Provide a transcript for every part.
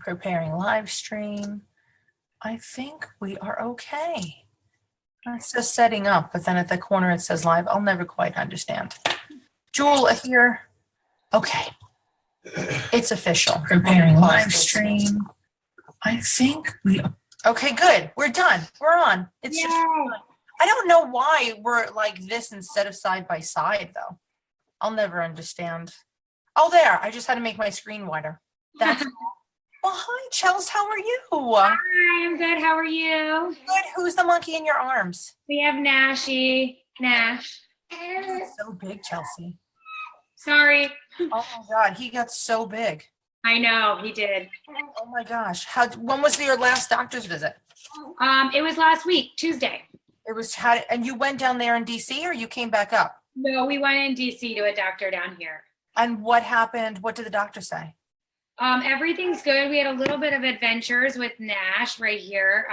preparing live stream. I think we are okay. It says setting up, but then at the corner it says live. I'll never quite understand. Jewel here. Okay. It's official. Preparing live stream. I think we. Okay, good. We're done. We're on. It's just. I don't know why we're like this instead of side by side, though. I'll never understand. Oh, there. I just had to make my screen wider. That's. Well, hi, Chels. How are you? Hi, I'm good. How are you? Good. Who's the monkey in your arms? We have Nash. He's so big, Chelsea. Sorry. Oh my God, he got so big. I know, he did. Oh my gosh. When was your last doctor's visit? It was last week, Tuesday. It was and you went down there in DC or you came back up? No, we went in DC to a doctor down here. And what happened? What did the doctor say? Everything's good. We had a little bit of adventures with Nash right here.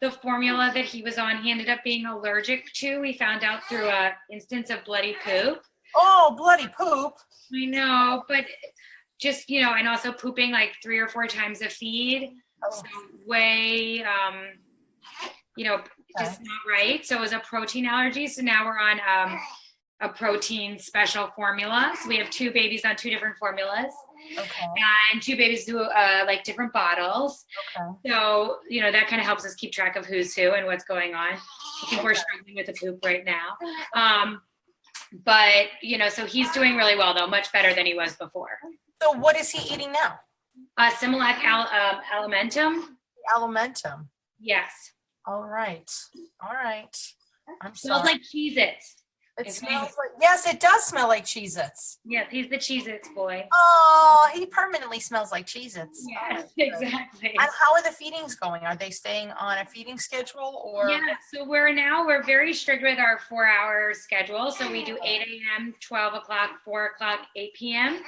The formula that he was on, he ended up being allergic to. We found out through an instance of bloody poop. Oh, bloody poop. I know, but just, and also pooping like 3 or 4 times a feed. Oh. So way, just not right. So it was a protein allergy. So now we're on a protein special formula. So we have 2 babies on 2 different formulas. Okay. And 2 babies do like different bottles. Okay. So, that kind of helps us keep track of who's who and what's going on. I think we're struggling with the poop right now. But, so he's doing really well though, much better than he was before. So what is he eating now? Similac Alimentum. Alimentum. Yes. All right. I'm sorry. Smells like Cheez-Its. It smells like, yes, it does smell like Cheez-Its. Yes, he's the Cheez-Its boy. Oh, he permanently smells like Cheez-Its. Yes, exactly. And how are the feedings going? Are they staying on a feeding schedule or? Yeah, so we're very strict with our 4-hour schedule. So we do 8 a.m., 12 o'clock, 4 o'clock, 8 p.m.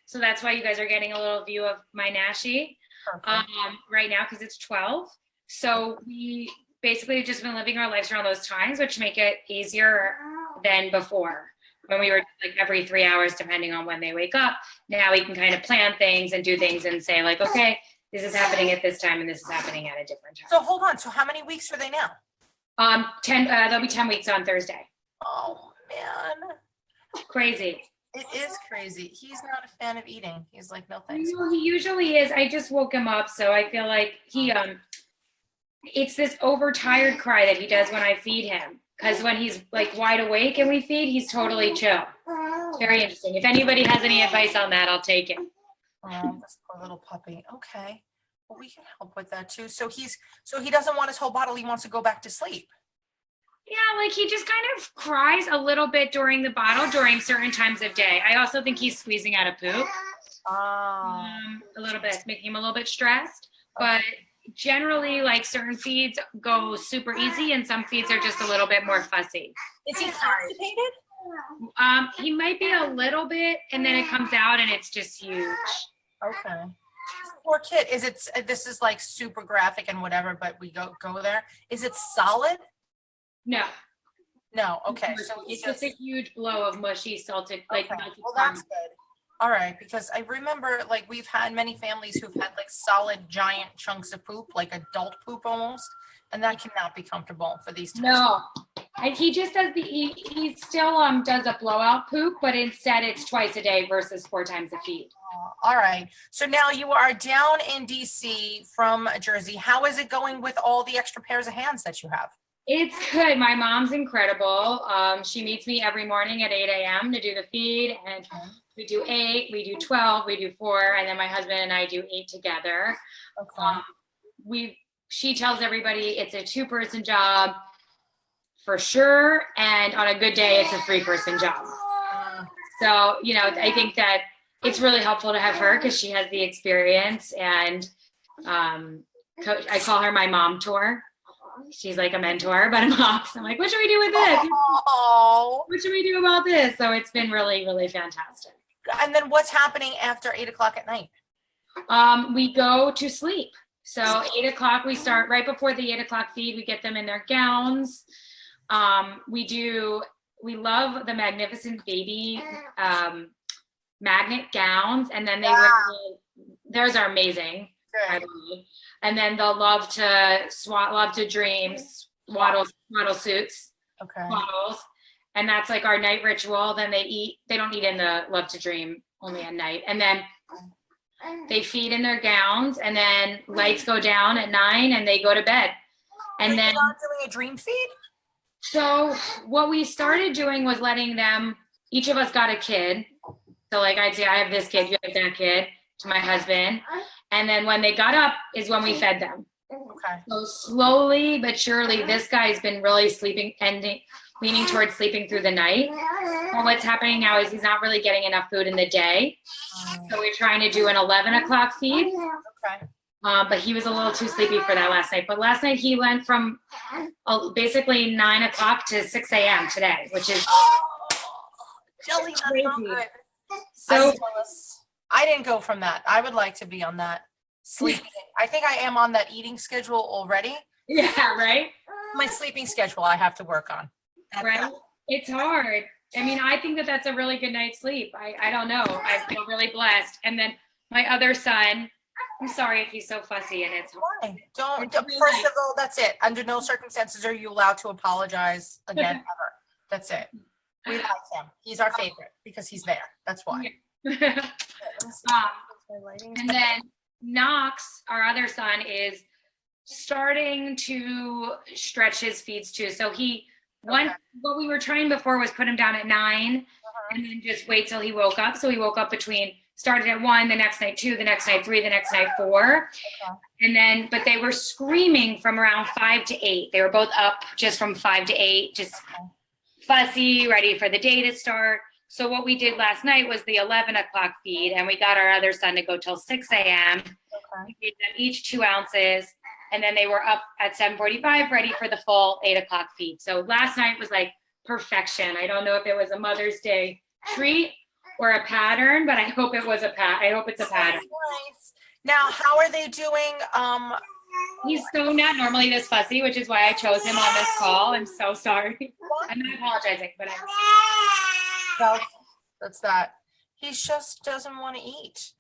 So that's why you guys are getting a little view of my Nashi right now because it's 12. So we basically have just been living our lives around those times, which make it easier than before when we were like every 3 hours, depending on when they wake up. Now we can kind of plan things and do things and say like, okay, this is happening at this time and this is happening at a different time. So hold on. So how many weeks are they now? 10, they'll be 10 weeks on Thursday. Oh man. Crazy. It is crazy. He's not a fan of eating. He's like, no thanks. No, he usually is. I just woke him up. So I feel like it's this overtired cry that he does when I feed him. Because when he's like wide awake and we feed, he's totally chill. Very interesting. If anybody has any advice on that, I'll take it. Oh, this poor little puppy. Okay. Well, we can help with that too. So he doesn't want his whole bottle. He wants to go back to sleep. Yeah, like he just kind of cries a little bit during the bottle during certain times of day. I also think he's squeezing out a poop. A little bit, making him a little bit stressed. But generally, like certain feeds go super easy and some feeds are just a little bit more fussy. Is he constipated? He might be a little bit and then it comes out and it's just huge. Okay. Poor kid. This is like super graphic and whatever, but we go there. Is it solid? No. Okay. So it's just a huge blow of mushy salted like okay. Well, that's good. All right, because I remember like we've had many families who've had like solid giant chunks of poop, like adult poop almost, and that cannot be comfortable for these times. No. He just does he still does a blowout poop, but instead it's twice a day versus 4 times a feed. All right. So now you are down in DC from Jersey. How is it going with all the extra pairs of hands that you have? It's good. My mom's incredible. She meets me every morning at 8 a.m. to do the feed, and we do 8, we do 12, we do 4, and then my husband and I do 8 together. Okay. She tells everybody it's a 2-person job for sure, and on a good day, it's a 3-person job. So, I think that it's really helpful to have her because she has the experience, and I call her my mom tour. She's like a mentor, but a mom. So I'm like, what should we do with this? Oh. What should we do about this? So it's been really, really fantastic. And then what's happening after 8 o'clock at night? We go to sleep. So 8 o'clock, we start right before the 8 o'clock feed. We get them in their gowns. We love the Magnificent Baby magnet gowns. And then theirs are amazing. I Good. believe. And then they'll love to dream, swaddle suits, Okay. swaddles. And that's like our night ritual. Then they don't eat in the love to dream, only at night. And then they feed in their gowns, and then lights go down at 9 and they go to bed. So And you're then, not doing a dream feed? so what we started doing was letting them, each of us got a kid. So like I'd say, I have this kid, you have that kid, to my husband. And then when they got up is when we fed them. Okay. So slowly but surely, this guy's been really leaning towards sleeping through the night. And what's happening now is he's not really getting enough food in the day. So we're trying to do an 11 o'clock feed. Okay. But he was a little too sleepy for that last night. But last night he went from basically 9 o'clock to 6 a.m. today, which is Jelly, that's not crazy. good. So I'm jealous. I didn't go from that. I would like to be on that sleeping. I think I am on that eating schedule already. yeah, right. My sleeping schedule I have to work on. That's Right. that. It's hard. I mean, I think that that's a really good night's sleep. I don't know. I feel really blessed. And then my other son, I'm sorry if he's so fussy and it's Why? Don't, It's really first nice. of all, that's it. Under no circumstances are you allowed to apologize again ever. That's it. We like him. He's our favorite because he's there. That's why. And then Knox, our other son, is starting to stretch his feeds too. So what we were trying before was put him down at 9 and then just wait till he woke up. So he woke up started at 1, the next night 2, the next night 3, the next night 4. And then, but they were screaming from around 5 to 8. They were both up just from 5 to 8, just fussy, ready for the day to start. So what we did last night was the 11 o'clock feed, and we got our other son to go till 6 a.m. We gave them each 2 ounces, and then they were up at 7:45, ready for the full 8 o'clock feed. So last night was like perfection. I don't know if it was a Mother's Day treat or a pattern, but I hope it was I hope it's a pattern. Nice. Now, how are they doing? He's so not normally this fussy, which is why I chose him on this call. I'm so sorry. I'm not apologizing, but That's that. He just doesn't want to eat.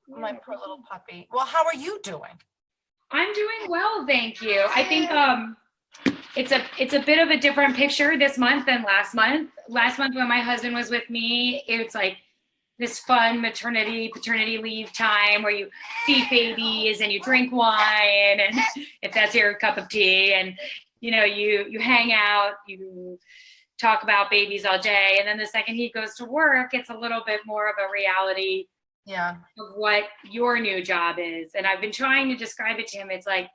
My poor little puppy. Well, how are you doing? I'm doing well, thank you. I think it's a bit of a different picture this month than last month. Last month when my husband was with me, it's like this fun maternity, paternity leave time where you feed babies and you drink wine, and if that's your cup of tea, and you hang out, you talk about babies all day. And then the second he goes to work, it's a little bit more of a reality of what your new job is. And I've been trying to describe it to him. It's like,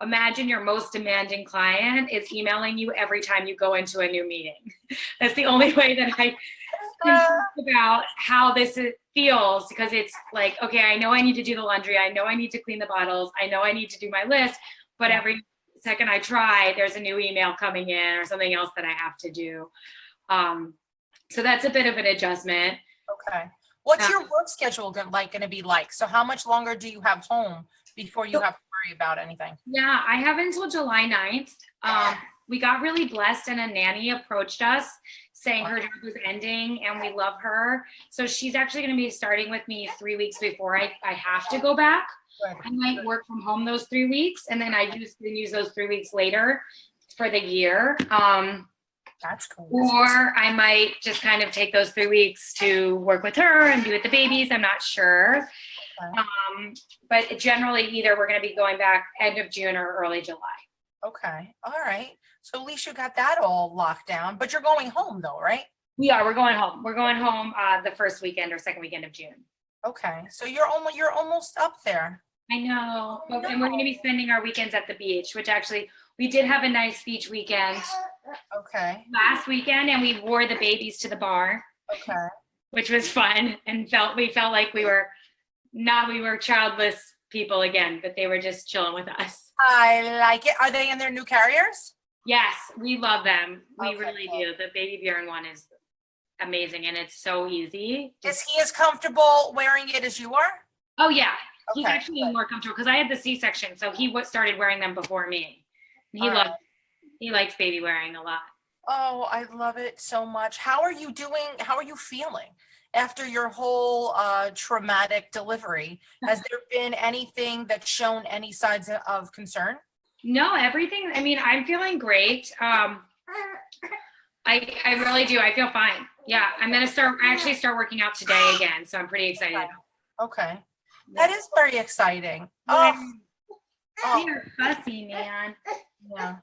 imagine your most demanding client is emailing you every time you go into a new meeting. That's the only way that I can think about how this feels, because it's like, okay, I know I need to do the laundry. I know I need to clean the bottles. I know I need to do my list, but every second I try, there's a new email coming in or something else that I have to do. So that's a bit of an adjustment. Okay. What's your work schedule going to be like? So how much longer do you have home before you have to worry about anything? Yeah, I have until July 9th. We got really blessed, and a nanny approached us saying her job was ending and we love her. So she's actually going to be starting with me 3 weeks before I have to go back. Good. I might work from home those 3 weeks, and then I use those 3 weeks later for the year. That's cool. Or I might just kind of take those 3 weeks to work with her and be with the babies. I'm not sure. Okay. But generally, either we're going to be going back end of June or early July. Okay. All right. So at least you got that all locked down, but you're going home though, right? We're going home. We're going home the first weekend or second weekend of June. Okay. So you're almost up there. I know. And we're going to be spending our weekends at the beach, which actually we did have a nice beach weekend Okay. last weekend, and we wore the babies to the bar, Okay. which was fun, and we felt like we were childless people again, but they were just chilling with us. I like it. Are they in their new carriers? Yes, we love them. We Okay, really cool. do. The Baby Bjorn one is amazing, and it's so easy. Is he as comfortable wearing it as you are? Oh yeah, he's Okay, actually good. more comfortable because I had the C-section, so he started wearing them before me. All right. He likes baby wearing a lot. Oh, I love it so much. How are you doing? How are you feeling? after your whole traumatic delivery, has there been anything that's shown any signs of concern? No, everything, I mean, I'm feeling great. I really do. I feel fine. Yeah, I'm gonna actually start working out today again, so I'm pretty excited. Okay. That is very exciting. Yeah. Oh, You're fussy, man. yeah.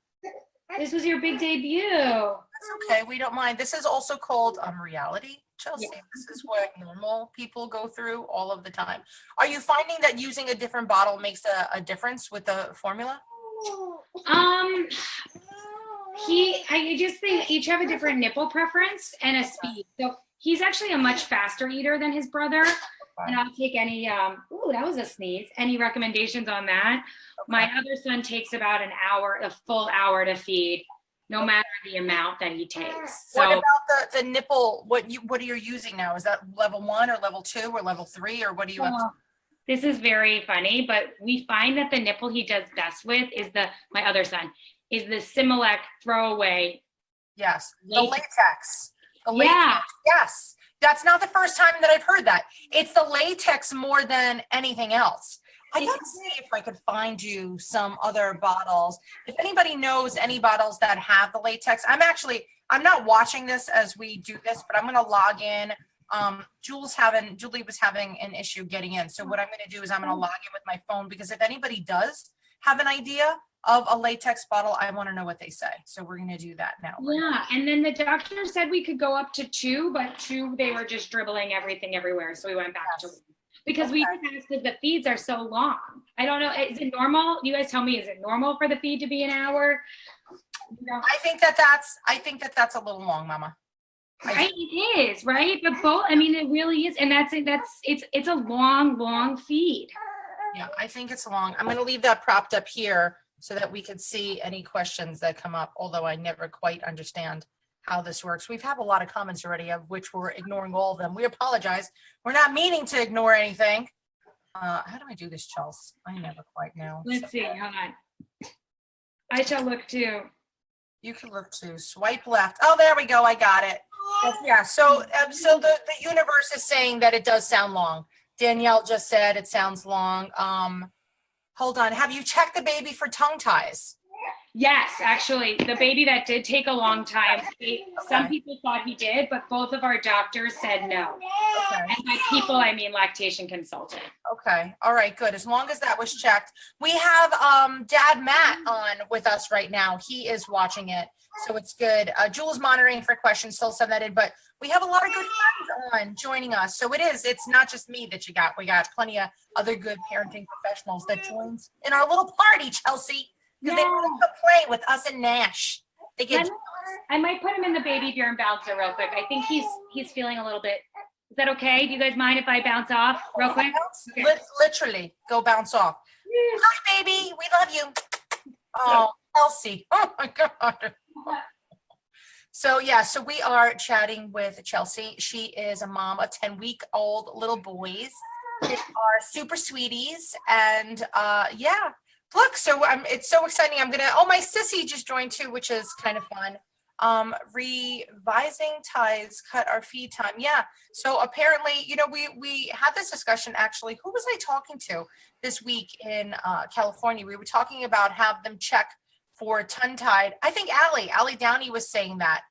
This was your big debut. That's okay. We don't mind. This is also called reality, Chelsea. Yeah. This is what normal people go through all of the time. Are you finding that using a different bottle makes a difference with the formula? I just think each have a different nipple preference and a speed. So he's actually a much faster eater than his brother. And I'll take any, ooh, that was a sneeze. Any recommendations on that? My other son takes about an hour, a full hour to feed, no matter the amount that he takes. What So about the nipple? What are you using now? Is that level 1 or level 2 or level 3 or what do you have? This is very funny, but we find that the nipple he does best with is my other son, is the Similac throwaway. Yes, the latex. The Yeah. latex. Yes. That's not the first time that I've heard that. It's the latex more than anything else. I gotta see if I could find you some other bottles. If anybody knows any bottles that have the latex, I'm not watching this as we do this, but I'm gonna log in. Julie was having an issue getting in. So what I'm gonna do is I'm gonna log in with my phone because if anybody does have an idea of a latex bottle, I want to know what they say. So we're going to do that now. Yeah, and then the doctor said we could go up to 2, but 2, they were just dribbling everything everywhere. So we went back to 1. Because we just because the feeds are so long. I don't know, is it normal? You guys tell me, is it normal for the feed to be an hour? No. I think that's a little long, Mama. Right, it is, right? But both, I mean, it really is. And it's a long feed. Yeah, I think it's long. I'm going to leave that propped up here so that we can see any questions that come up, although I never quite understand how this works. We've had a lot of comments already, of which we're ignoring all of them. We apologize. We're not meaning to ignore anything. How do I do this, Chelsea? I never quite know. Let's see, hold on. I shall look too. You can look too. Swipe left. Oh, there we go. I got it. Yeah, so the universe is saying that it does sound long. Danielle just said it sounds long. Hold on. Have you checked the baby for tongue ties? Yes, actually, the baby that did take a long time. Some people thought he did, but both of our doctors said no. Okay. And by people, I mean lactation consultant. Okay. All right, good. As long as that was checked. We have Dad Matt on with us right now. He is watching it, so it's good. Julie's monitoring for questions, still send that in, but we have a lot of good friends on joining us. So it's not just me that you got. We got plenty of other good parenting professionals that joins in our little party, Chelsea. Because they want to play with us and Nash. They get I might put him in the baby Bjorn bouncer real quick. I think he's feeling a little bit. Is that okay? Do you guys mind if I bounce off real quick? Okay. Literally, go bounce off. Hi, baby. We love you. Oh, Elsie. Oh my God. So we are chatting with Chelsea. She is a mom of 10-week-old little boys. They are super sweeties, and look, so it's so exciting. My sissy just joined too, which is kind of fun. Revising ties, cut our feed time. Yeah. So apparently, we had this discussion actually. Who was I talking to this week in California? We were talking about have them check for tongue tied. I think Allie Downey was saying that.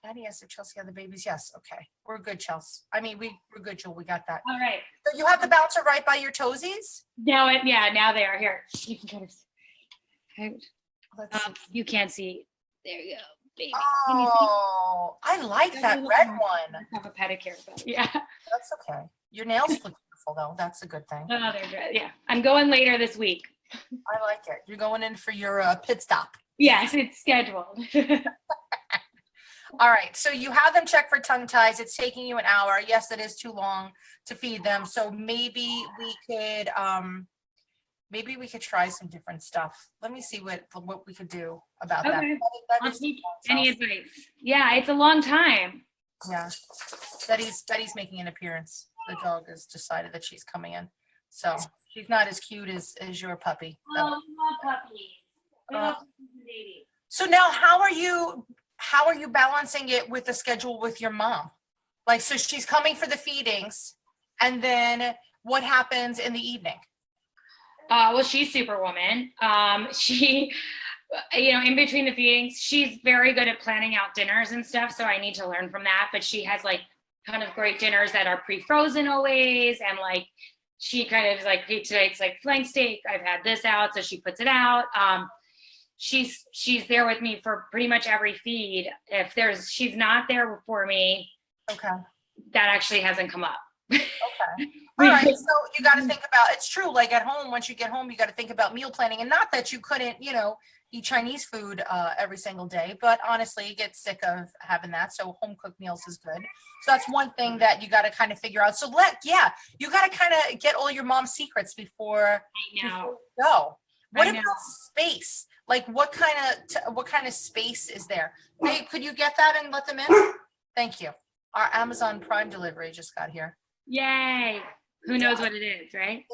Daddy asked if Chelsea had the babies. Yes. Okay. We're good, Chelsea. I mean, we're good, Jewel. We got that. All right. So you have the bouncer right by your toesies? Now they are here. You can kind of. Let's see. You can't see. There you go, baby. Oh, I like that red one. I have a pedicure, but yeah. That's okay. Your nails look beautiful, though. That's a good thing. Oh, they're good. Yeah, I'm going later this week. I like it. You're going in for your pit stop. Yes, it's scheduled. All right. So you have them check for tongue ties. It's taking you an hour. Yes, it is too long to feed them. So maybe we could try some different stuff. Let me see what we could do about that. Okay. That is Any advice? Yeah, it's a long time. Yeah. Betty's making an appearance. The dog has decided that she's coming in. So she's not as cute as your puppy. Oh, I love puppies. Baby. So now how are you balancing it with the schedule with your mom? Like, so she's coming for the feedings, and then what happens in the evening? Well, she's Superwoman. She, in between the feedings, she's very good at planning out dinners and stuff. So I need to learn from that. But she has like kind of great dinners that are pre-frozen always. And like, she kind of is like, hey, today it's like flank steak. I've had this out. So she puts it out. She's there with me for pretty much every feed. If she's not there for me, Okay. that actually hasn't come up. Okay. All right. So you got to think about, it's true. Like at home, once you get home, you got to think about meal planning, and not that you couldn't, eat Chinese food every single day, but honestly, you get sick of having that. So home cooked meals is good. So that's one thing that you got to kind of figure out. So you got to kind of get all your mom's secrets before you go. What about space? Like what kind of space is there? Hey, could you get that and let them in? Thank you. Our Amazon Prime delivery just got here. Yay. Who knows what it is, right?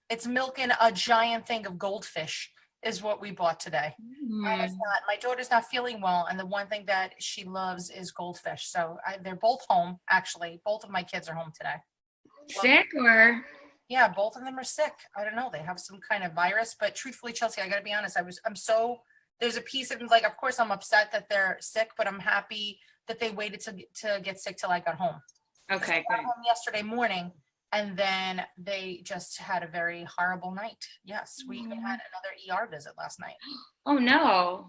It's milking a giant thing of goldfish is what we bought today. And my daughter's not feeling well, and the one thing that she loves is goldfish. So they're both home, actually. Both of my kids are home today. Sick or? Yeah, both of them are sick. I don't know. They have some kind of virus, but truthfully, Chelsea, I got to be honest. There's a piece of like, of course, I'm upset that they're sick, but I'm happy that they waited to get sick till I got home. Okay. I got home yesterday morning, and then they just had a very horrible night. Yes, we even had another ER visit last night. Oh no.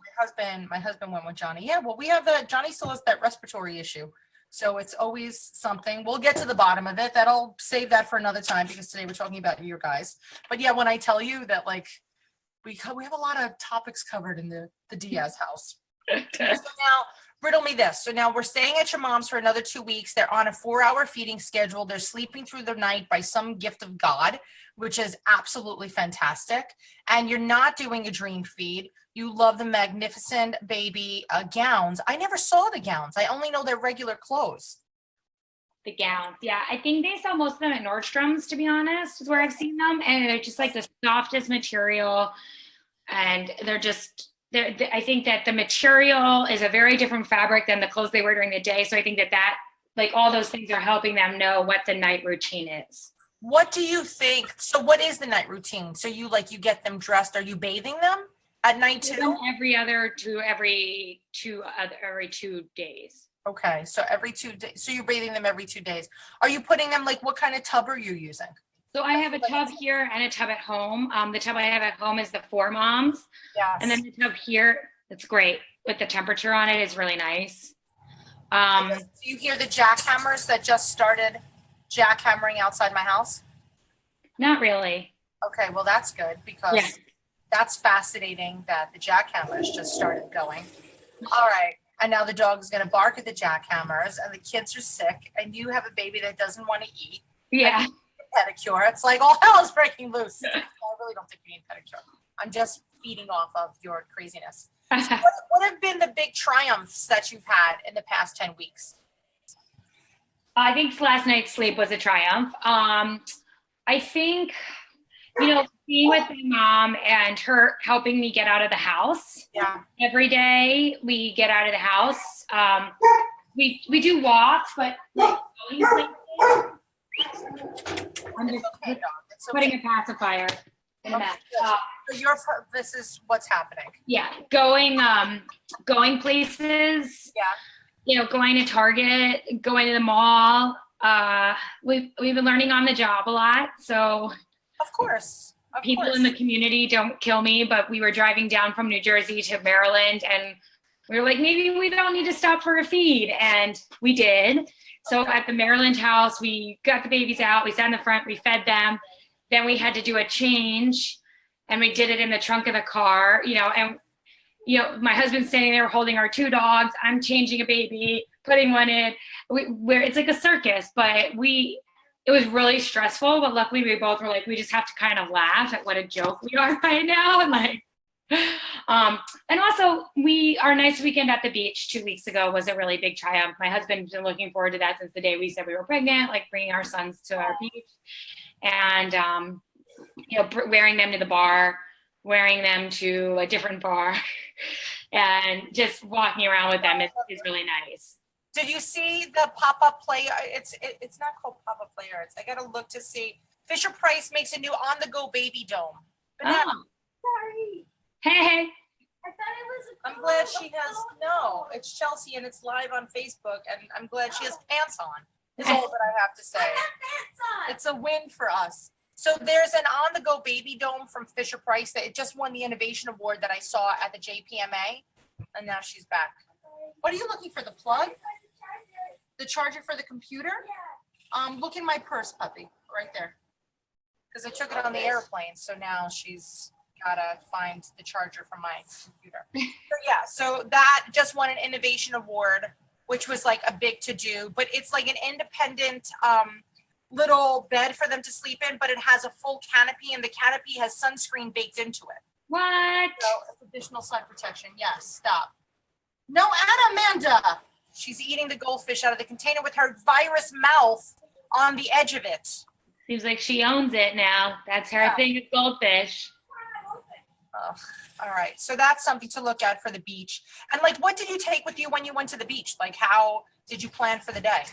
My husband went with Johnny. Yeah, well, Johnny still has that respiratory issue. So it's always something. We'll get to the bottom of it. That'll save that for another time, because today we're talking about your guys. But yeah, when I tell you that, like, we have a lot of topics covered in the Diaz house. So now, riddle me this. So now we're staying at your mom's for another 2 weeks. They're on a 4-hour feeding schedule. They're sleeping through the night by some gift of God, which is absolutely fantastic. And you're not doing a dream feed. You love the magnificent baby gowns. I never saw the gowns. I only know their regular clothes. The gowns. Yeah, I think they sell most of them at Nordstrom's, to be honest, is where I've seen them. And they're just like the softest material. And I think that the material is a very different fabric than the clothes they wear during the day. So I think that like all those things are helping them know what the night routine is. What do you think? So what is the night routine? So you get them dressed. Are you bathing them at night too? Every 2 days. Okay. So every 2 days. So you're bathing them every 2 days. Are you putting them, like, what kind of tub are you using? So I have a tub here and a tub at home. The tub I have at home is the 4 Moms. Yes. And then the tub here, it's great. With the temperature on it is really nice. Do you hear the jackhammers that just started jackhammering outside my house? Not really. Okay, well, that's good, because that's fascinating that the jackhammers just started going. All right. And now the dog is going to bark at the jackhammers, and the kids are sick, and you have a baby that doesn't want to eat. Yeah. Pedicure. It's like all hell is breaking loose. I really don't think you need pedicure. I'm just feeding off of your craziness. So what have been the big triumphs that you've had in the past 10 weeks? I think last night's sleep was a triumph. I think, being with my mom and her helping me get out of the house. Yeah. Every day we get out of the house. We do walks, but I'm just putting a pacifier in that. This is what's happening. Yeah, going places. Yeah. Going to Target, going to the mall. We've been learning on the job a lot. So of course. People in the community don't kill me, but we were driving down from New Jersey to Maryland, and we were like, maybe we don't need to stop for a feed, and we did. So at the Maryland house, we got the babies out, we sat in the front, we fed them. Then we had to do a change, and we did it in the trunk of the car, and my husband's standing there holding our 2 dogs. I'm changing a baby, putting one in. Where it's like a circus, but it was really stressful. But luckily, we both were like, we just have to kind of laugh at what a joke we are right now, and also our nice weekend at the beach 2 weeks ago was a really big triumph. My husband's been looking forward to that since the day we said we were pregnant, like bringing our sons to our beach, and wearing them to the bar, wearing them to a different bar, and just walking around with them is really nice. Did you see the pop-up play? It's not called pop-up play arts. I gotta look to see. Fisher Price makes a new on-the-go baby dome. Banana. Oh, Sorry. hey. I thought it was a I'm glad she has, no, it's Chelsea and it's live on Facebook and I'm glad she has pants on, is all that I have to say. I got pants on. It's a win for us. So there's an on-the-go baby dome from Fisher Price that it just won the innovation award that I saw at the JPMA, and now she's back. What are you looking for? The plug? The charger for the computer? Look in my purse, puppy, right there. Because I took it on the airplane, so now she's gotta find the charger from my computer. So yeah, so that just won an innovation award, which was like a big to-do, but it's like an independent little bed for them to sleep in, but it has a full canopy and the canopy has sunscreen baked into it. What? So it's additional sun protection. Yes, stop. No, and Amanda. She's eating the goldfish out of the container with her virus mouth on the edge of it. Seems like she owns it now. That's her Yeah. thing with goldfish. Ugh. All right, so that's something to look at for the beach. And like, what did you take with you when you went to the beach? Like, how did you plan for the day?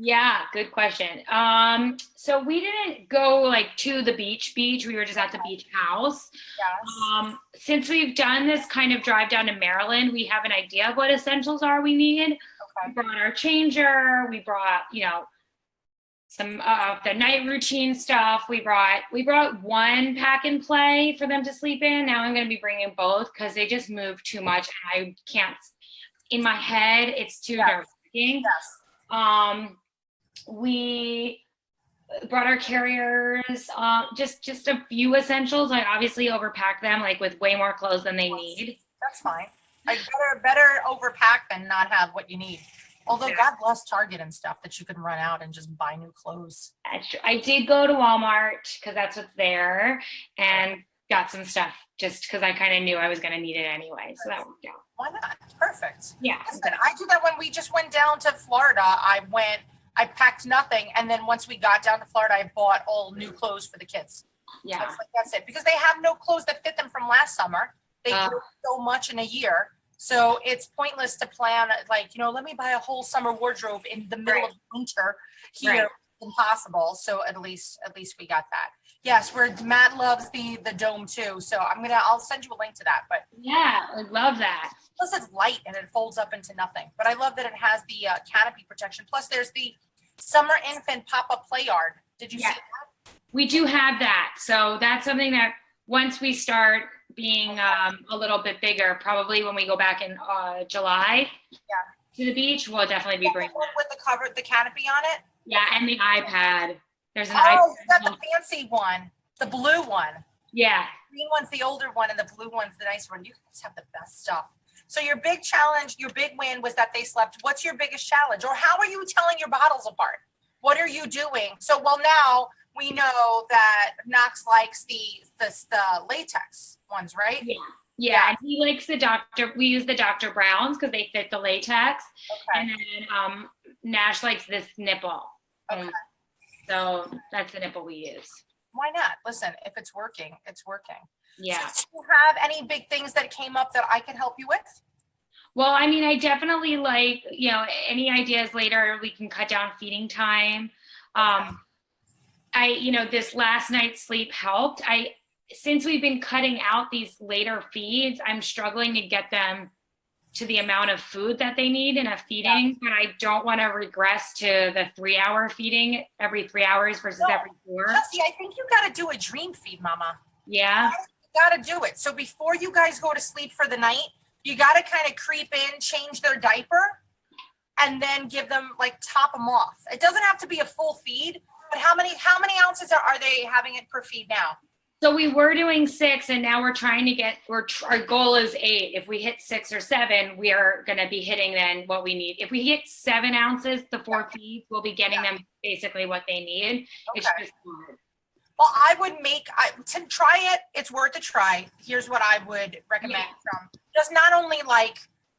Yeah, good question. So we didn't go like to the beach. We were just at the beach house. Yes. Since we've done this kind of drive down to Maryland, we have an idea of what essentials are we need. Okay. We brought our changer. We brought, some the night routine stuff. We brought one pack and play for them to sleep in. Now I'm going to be bringing both because they just move too much. I can't. In my head, it's too nerve-wracking. Yes. We brought our carriers, just a few essentials. I obviously overpacked them like with way more clothes than they need. That's fine. Like better overpack than not have what you need. Although God bless Target and stuff that you can run out and just buy new clothes. I did go to Walmart because that's what's there and got some stuff just because I kind of knew I was going to need it anyway. So that worked out. Why not? Perfect. Yeah. Listen, I do that when we just went down to Florida. I packed nothing. And then once we got down to Florida, I bought all new clothes for the kids. Yeah. That's it. Because they have no clothes that fit them from last summer. They grew so much in a year. So it's pointless to plan like, let me buy a whole summer wardrobe in the middle of winter here. Right. Impossible. So at least we got that. Yes, Matt loves the dome too. So I'll send you a link to that. But Yeah, I love that. plus it's light and it folds up into nothing. But I love that it has the canopy protection. Plus there's the summer infant pop-up play yard. Did you see that? We do have that. So that's something that once we start being a little bit bigger, probably when we go back in July to the beach, we'll definitely be bringing that. With the canopy on it? Yeah, and the iPad. There's an Oh, iPad. you got the fancy one, the blue one. Yeah. Green one's the older one and the blue one's the nicer one. You guys have the best stuff. So your big challenge, your big win was that they slept. What's your biggest challenge? Or how are you telling your bottles apart? What are you doing? So, now we know that Knox likes the latex ones, right? Yeah. And he likes we use the Dr. Browns because they fit the latex. Okay. And then Nash likes this nipple. Okay. So that's the nipple we use. Why not? Listen, if it's working, it's working. Yeah. So do you have any big things that came up that I can help you with? Well, I mean, I definitely like, any ideas later, we can cut down feeding time. This last night's sleep helped. Since we've been cutting out these later feeds, I'm struggling to get them to the amount of food that they need in a feeding, but I don't want to regress to the 3-hour feeding every 3 hours versus every 4. Chelsea, I think you got to do a dream feed, Mama. Yeah. You got to do it. So before you guys go to sleep for the night, you got to kind of creep in, change their diaper, and then give them top them off. It doesn't have to be a full feed, but how many ounces are they having it per feed now? So we were doing 6 and now we're trying to our goal is 8. If we hit 6 or 7, we are going to be hitting then what we need. If we hit 7 ounces, the 4 feeds, we'll be getting them basically what they need. It's just hard. Well, I would to try it. It's worth a try. Here's what I would recommend from just not only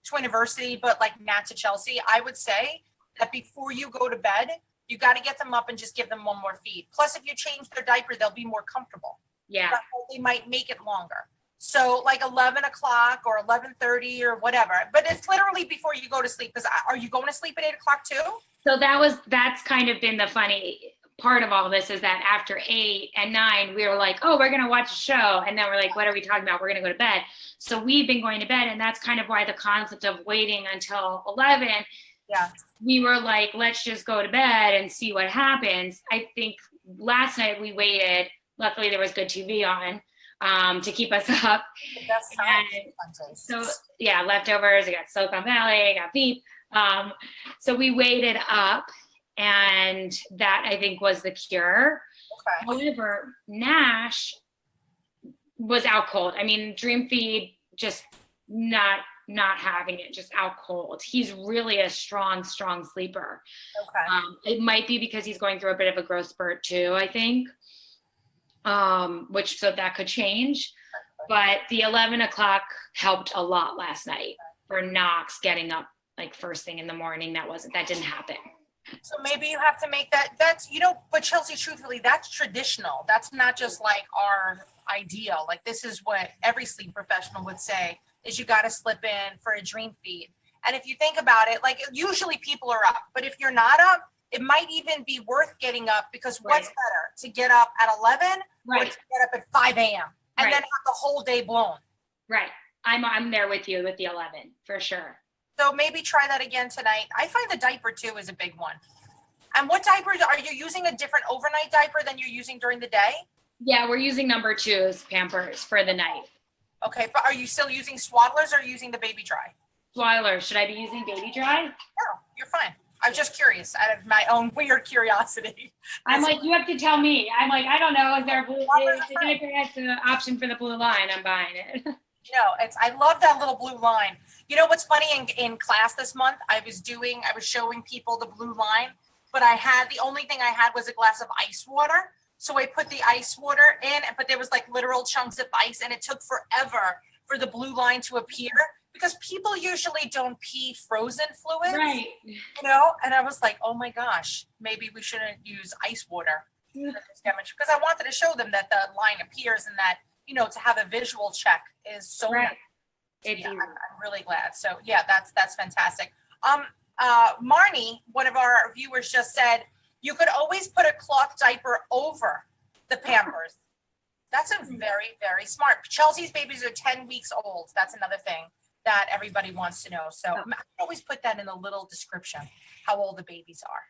Twiniversity, but Nat to Chelsea. I would say that before you go to bed, you got to get them up and just give them one more feed. Plus, if you change their diaper, they'll be more comfortable. Yeah. They might make it longer. So like 11 o'clock or 11:30 or whatever, but it's literally before you go to sleep. Because are you going to sleep at 8 o'clock too? So that's kind of been the funny part of all this, is that after 8 and 9, we were like, oh, we're going to watch a show. And then we're like, what are we talking about? We're going to go to bed. So we've been going to bed. And that's kind of why the concept of waiting until 11, Yeah. we were like, let's just go to bed and see what happens. I think last night we waited. Luckily, there was good TV on to keep us up. The best time. And so, yeah, leftovers. I got Silicon Valley, I got Veep. So we waited up, and that I think was the cure. Okay. However, Nash was out cold. I mean, Dream Feed just not having it, just out cold. He's really a strong sleeper. Okay. It might be because he's going through a bit of a growth spurt too, I think. Which, so that could change. But the 11 o'clock helped a lot last night for Knox getting up like first thing in the morning. That didn't happen. So maybe you have to make that's, but Chelsea, truthfully, that's traditional. That's not just like our ideal. Like this is what every sleep professional would say, is you got to slip in for a Dream Feed. And if you think about it, like usually people are up, but if you're not up, it might even be worth getting up, because what's better, to get up at 11 or to get up at 5 a.m. and then have the whole day blown? Right. I'm there with you with the 11 for sure. So maybe try that again tonight. I find the diaper too is a big one. And what diapers are you using? A different overnight diaper than you're using during the day? Yeah, we're using number 2's Pampers for the night. Okay, but are you still using Swaddlers or using the Baby Dry? Swaddler. Should I be using Baby Dry? No, you're fine. I was just curious out of my own weird curiosity. I'm like, you have to tell me. I'm like, I don't know. Is there a blue? If the diaper has the option for the blue line, I'm buying it. I love that little blue line. You know what's funny, in class this month, I was showing people the blue line, but the only thing I had was a glass of ice water. So I put the ice water in, but there was like literal chunks of ice, and it took forever for the blue line to appear, because people usually don't pee frozen fluids, Right. And I was like, oh my gosh, maybe we shouldn't use ice water for this demonstration, because I wanted to show them that the line appears, and that, to have a visual check is so Right. nice. It's Yeah, easy. I'm really glad. So yeah, that's fantastic. Marnie, one of our viewers, just said you could always put a cloth diaper over the Pampers. That's a very, very smart. Chelsea's babies are 10 weeks old. That's another thing that everybody wants to know. So I always put that in the little description, how old the babies are.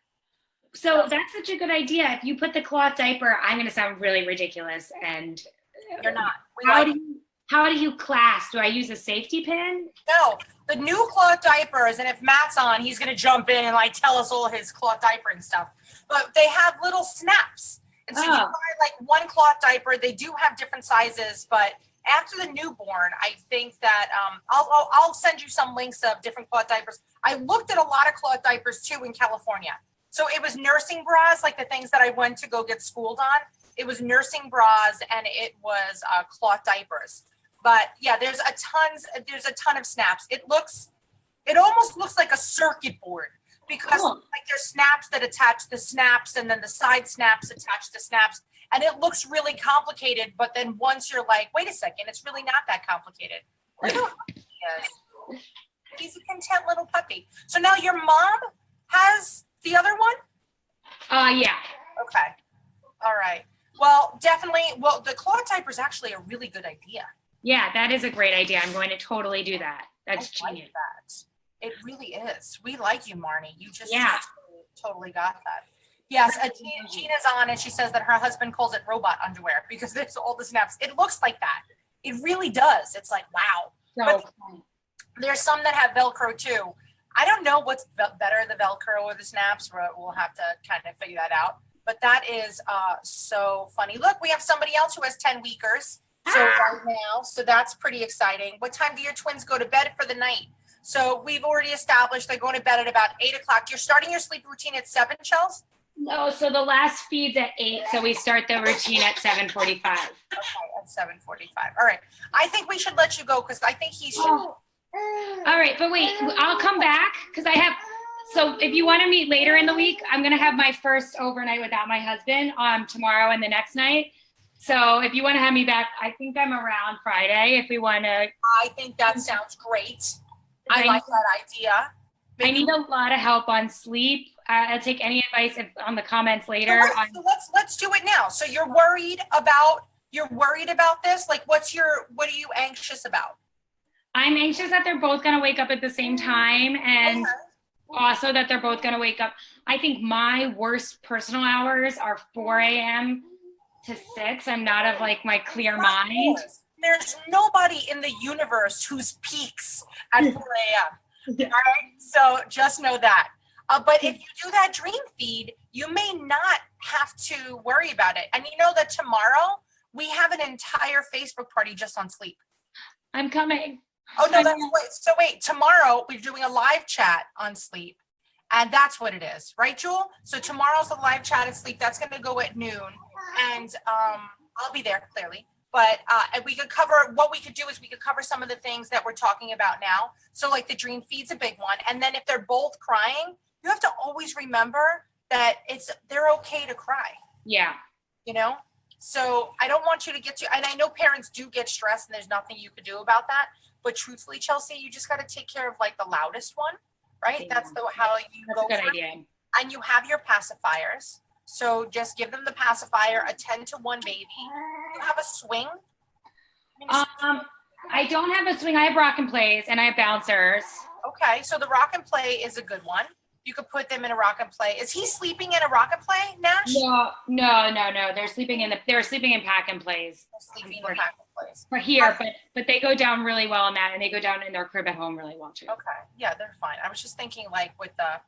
So that's such a good idea. If you put the cloth diaper, I'm going to sound really ridiculous, and You're not. How do you clasp? Do I use a safety pin? No, the new cloth diapers, and if Matt's on, he's going to jump in and like tell us all his cloth diaper and stuff. But they have little snaps. And so you buy like one cloth diaper. They do have different sizes, but after the newborn, I think that I'll send you some links of different cloth diapers. I looked at a lot of cloth diapers too in California. So it was nursing bras, like the things that I went to go get schooled on. It was nursing bras, and it was cloth diapers. But yeah, there's a ton of snaps. It almost looks like a circuit board, because like there's snaps that attach the snaps, and then the side snaps attach the snaps, and it looks really complicated. But then once you're like, wait a second, it's really not that complicated. Look how happy he is. He's a content little puppy. So now your mom has the other one? Yeah. Okay. All right. Well, definitely. Well, the cloth diaper is actually a really good idea. Yeah, that is a great idea. I'm going to totally do that. That's I like genius. that. It really is. We like you, Marnie. You just Yeah. totally got that. Yes, Gina's on, and she says that her husband calls it robot underwear because there's all the snaps. It looks like that. It really does. It's like, wow. So But there's some that have Velcro too. I don't know what's better, the Velcro or the snaps. We'll have to kind of figure that out. But that is so funny. Look, we have somebody else who has 10 weekers. So right now, so that's pretty exciting. What time do your twins go to bed for the night? So we've already established they're going to bed at about 8 o'clock. You're starting your sleep routine at 7, Chels? No, so the last feed's at 8, so we start the routine at 7:45. Okay, at 7:45. All right. I think we should let you go because I think he should. All right, but wait, I'll come back because so if you want to meet later in the week, I'm going to have my first overnight without my husband tomorrow and the next night. So if you want to have me back, I think I'm around Friday if we want to. I think that sounds great. I like that idea. I need a lot of help on sleep. I'll take any advice on the comments later. So let's do it now. So you're worried about this? Like what are you anxious about? I'm anxious that they're both going to wake up at the same time, and also that they're both going to wake up. I think my worst personal hours are 4 a.m. to 6. I'm not of like my clear mind. There's nobody in the universe whose peaks at 4 a.m. All right, so just know that. But if you do that dream feed, you may not have to worry about it. And you know that tomorrow we have an entire Facebook party just on sleep. I'm coming. Oh no, wait. Tomorrow we're doing a live chat on sleep, and that's what it is, right, Jewel? So tomorrow's the live chat at sleep. That's going to go at noon, and I'll be there clearly. But and we could cover what we could do is we could cover some of the things that we're talking about now. So like the dream feed's a big one, and then if they're both crying, you have to always remember that they're okay to cry. Yeah. You know. So I don't want you to get to, and I know parents do get stressed, and there's nothing you could do about that. But truthfully, Chelsea, you just got to take care of like the loudest one, right? Yeah. That's how you go. That's a good idea. And you have your pacifiers. So just give them the pacifier, a 10-to-1 baby. You have a swing? I don't have a swing. I have rock and plays and I have bouncers. Okay, so the rock and play is a good one. You could put them in a rock and play. Is he sleeping in a rock and play, Nash? No. They're sleeping in pack and plays. They're sleeping in pack and plays. For here, but they go down really well in that, and they go down in their crib at home really well too. Okay, yeah, they're fine. I was just thinking like with the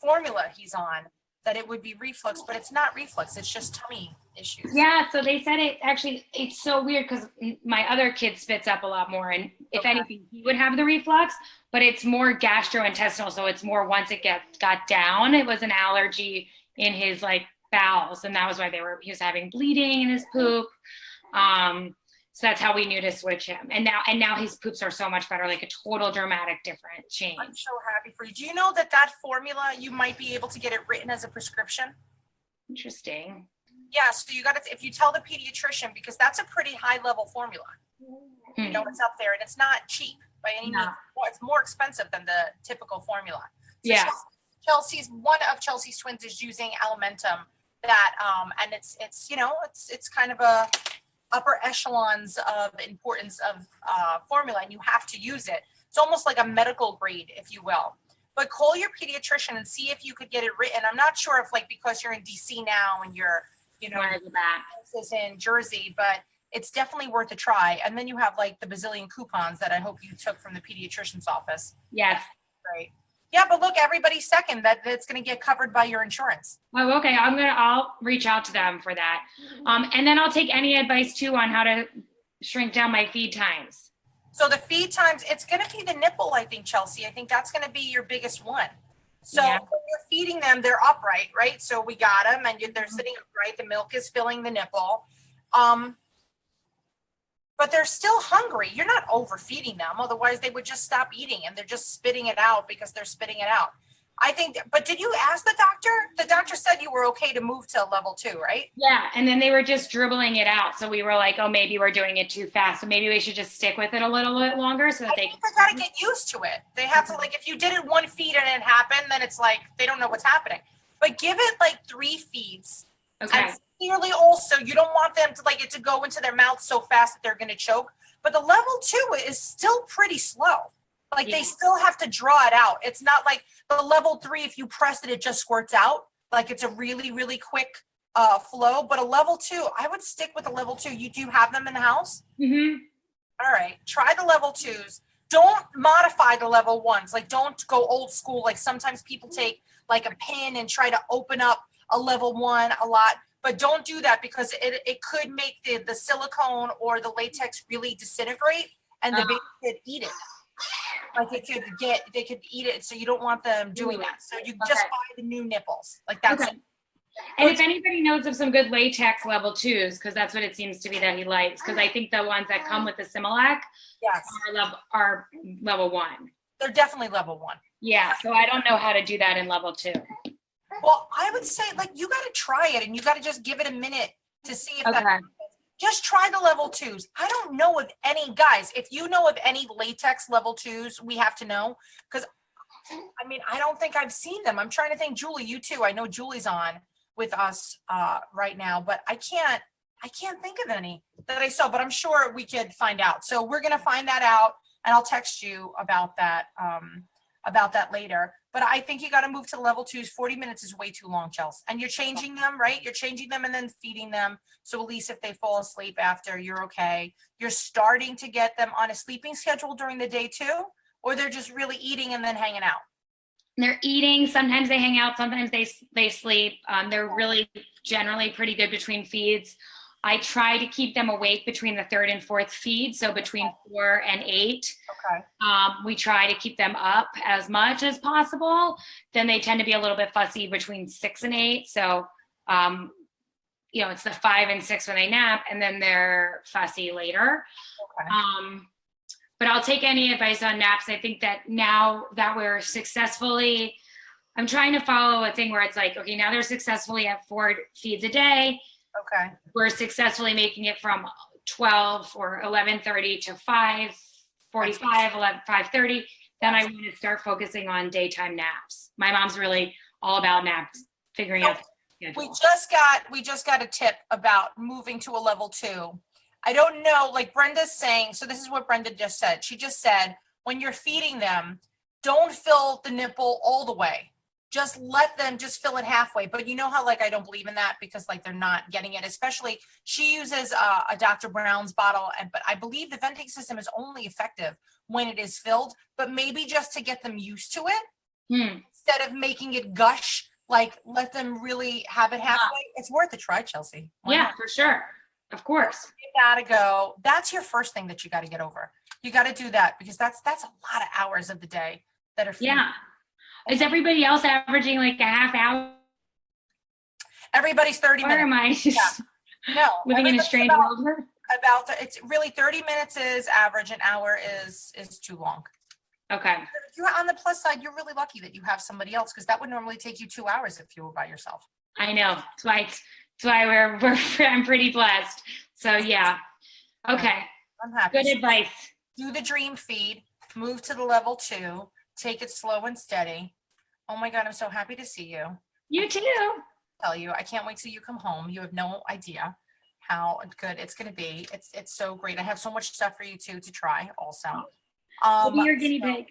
formula he's on, that it would be reflux, but it's not reflux. It's just tummy issues. Yeah, so they said it's so weird because my other kid spits up a lot more, and if anything, he would have the reflux, but it's more gastrointestinal. So it's more once it got down, it was an allergy in his like bowels, and that was why he was having bleeding in his poop. So that's how we knew to switch him. And now his poops are so much better, like a total dramatic different change. I'm so happy for you. Do you know that formula, you might be able to get it written as a prescription? Interesting. Yeah, so you got to, if you tell the pediatrician, because that's a pretty high level formula. You know, it's up there and it's not cheap by any means. It's more expensive than the typical formula. So yeah. One of Chelsea's twins is using Alimentum that, and it's kind of a upper echelons of importance of formula, and you have to use it. It's almost like a medical grade, if you will. But call your pediatrician and see if you could get it written. I'm not sure if because you're in DC now and you're, this is in Jersey, but it's definitely worth a try. And then you have like the bazillion coupons that I hope you took from the pediatrician's office. Yes. Great. Yeah, but look, everybody's second that's going to get covered by your insurance. Oh, okay. I'll reach out to them for that. And then I'll take any advice too on how to shrink down my feed times. So the feed times, it's going to be the nipple, I think, Chelsea. I think that's going to be your biggest one. So when you're feeding them, they're upright, right? So we got them and they're sitting upright. The milk is filling the nipple. But they're still hungry. You're not overfeeding them. Otherwise, they would just stop eating and they're just spitting it out because they're spitting it out. I think, but did you ask the doctor? The doctor said you were okay to move to level 2, right? Yeah, and then they were just dribbling it out. So we were like, oh, maybe we're doing it too fast. So maybe we should just stick with it a little bit longer so that they got to get used to it. They have to, like, if you did it one feed and it happened, then it's like, they don't know what's happening. But give it like 3 feeds. Okay. And clearly also, you don't want them to like it to go into their mouth so fast that they're going to choke. But the level 2 is still pretty slow. Like they still have to draw it out. It's not like the level 3, if you press it, it just squirts out. Like it's a really, really quick flow. But a level 2, I would stick with a level 2. You do have them in the house? Mm-hmm. All right. Try the level 2s. Don't modify the level 1s. Like don't go old school. Like sometimes people take like a pin and try to open up a level 1 a lot. But don't do that because it could make the silicone or the latex really disintegrate and the baby could eat it. Like they could eat it. So you don't want them doing that. So you just buy the new nipples. Like that's it. And if anybody knows of some good latex level 2s, because that's what it seems to be that he likes, because I think the ones that come with the Similac are level 1. They're definitely level 1. Yeah, so I don't know how to do that in level 2. Well, I would say like you got to try it and you got to just give it a minute to see if Okay. that. Just try the level 2s. I don't know of any guys. If you know of any latex level 2s, we have to know because I mean I don't think I've seen them. I'm trying to think. Julie, you too. I know Julie's on with us right now, but I can't think of any that I saw. But I'm sure we could find out. So we're gonna find that out, and I'll text you about that later. But I think you got to move to level 2s. 40 minutes is way too long, Chelsea. And you're changing them, right? You're changing them and then feeding them. So at least if they fall asleep after, you're okay. You're starting to get them on a sleeping schedule during the day too, or they're just really eating and then hanging out. They're eating. Sometimes they hang out. Sometimes they sleep. They're really generally pretty good between feeds. I try to keep them awake between the 3rd and 4th feed. So between 4 and 8. Okay. We try to keep them up as much as possible. Then they tend to be a little bit fussy between 6 and 8. So, it's the 5 and 6 when they nap, and then they're fussy later. Okay. But I'll take any advice on naps. I think that now that I'm trying to follow a thing where it's like, okay, now they're successfully at 4 feeds a day. Okay. We're successfully making it from 12 or 11:30 to 5:45, 5:30. Then I want to start focusing on daytime naps. My mom's really all about naps, figuring out the schedule. We just got a tip about moving to a level 2. I don't know, like Brenda's saying, so this is what Brenda just said. She just said, when you're feeding them, don't fill the nipple all the way. Just let them just fill it halfway. But you know how like I don't believe in that because like they're not getting it, especially she uses a Dr. Brown's bottle, but I believe the venting system is only effective when it is filled, but maybe just to get them used to it instead of making it gush, like let them really have it halfway. It's worth a try, Chelsea. Why Yeah, not? for sure. Of course. You gotta go. That's your first thing that you got to get over. You got to do that because that's a lot of hours of the day that are feeding. Yeah. Is everybody else averaging like a half hour? Everybody's 30 Or minutes. am I just No, living in a everybody's strange world here? it's really 30 minutes is average. An hour is too long. Okay. If you're on the plus side, you're really lucky that you have somebody else because that would normally take you 2 hours if you were by yourself. I know. That's why I'm pretty blessed. So yeah. Okay. I'm happy. Good advice. Do the dream feed, move to the level 2, take it slow and steady. Oh my God, I'm so happy to see you. You too. Tell you, I can't wait till you come home. You have no idea how good it's going to be. It's so great. I have so much stuff for you too to try also. I'll be your guinea pig.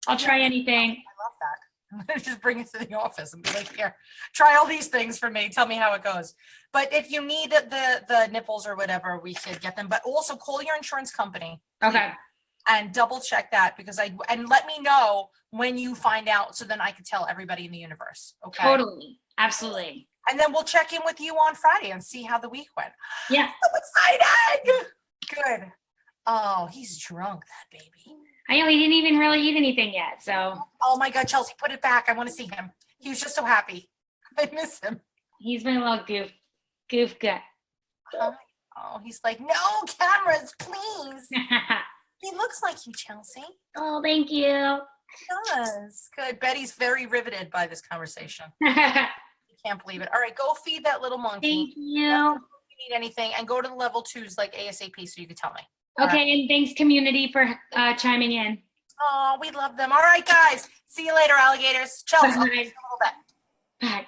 I'll try anything. I love that. I'm going to just bring it to the office and be like, here, try all these things for me. Tell me how it goes. But if you need the nipples or whatever, we should get them. But also call your insurance company. Okay. And double check that because and let me know when you find out so then I can tell everybody in the universe. Okay. Totally. Absolutely. And then we'll check in with you on Friday and see how the week went. Yeah. So exciting. Good. Oh, he's drunk, that baby. I know he didn't even really eat anything yet. So Oh my God, Chelsea, put it back. I want to see him. He was just so happy. I miss him. he's been a little goof gut. Oh, he's like, no cameras, please. He looks like you, Chelsea. Oh, thank you. He does. Good. Betty's very riveted by this conversation. You can't believe it. All right, go feed that little monkey. Thank you. If you need anything, and go to the level 2s like ASAP so you can tell me. Okay, and thanks community for chiming in. Oh, we love them. All right, guys. See you later, alligators. Chelsea, I'll see you in a little bit. Bye.